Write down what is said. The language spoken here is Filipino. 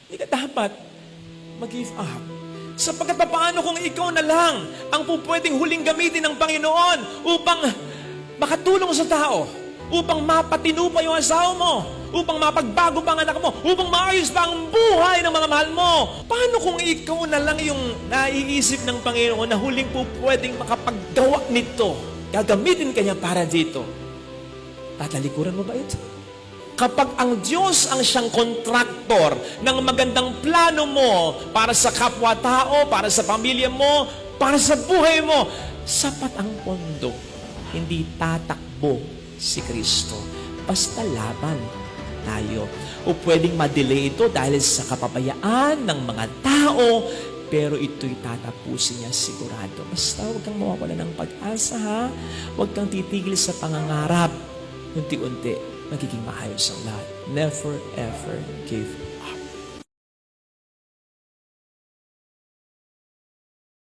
Hindi ka dapat mag-give up. Sapagkat paano kung ikaw na lang ang pwedeng huling gamitin ng Panginoon upang makatulong sa tao, upang mapatinupay yung asawa mo, upang mapagbago pa ang anak mo, upang maayos pa ang buhay ng mga mahal mo. Paano kung ikaw na lang yung naiisip ng Panginoon na huling pwedeng makapaggawa nito? Gagamitin kanya para dito. Tatalikuran mo ba ito? Kapag ang Diyos ang siyang kontraktor ng magandang plano mo para sa kapwa-tao, para sa pamilya mo, para sa buhay mo, sapat ang pondo. Hindi tatakbo si Kristo. Basta laban tayo. O pwedeng ma-delay ito dahil sa kapabayaan ng mga tao, pero ito'y tatapusin niya sigurado. Basta huwag kang mawawala ng pag-asa, ha? Huwag kang titigil sa pangangarap. Unti-unti, magiging maayos ang lahat. Never ever give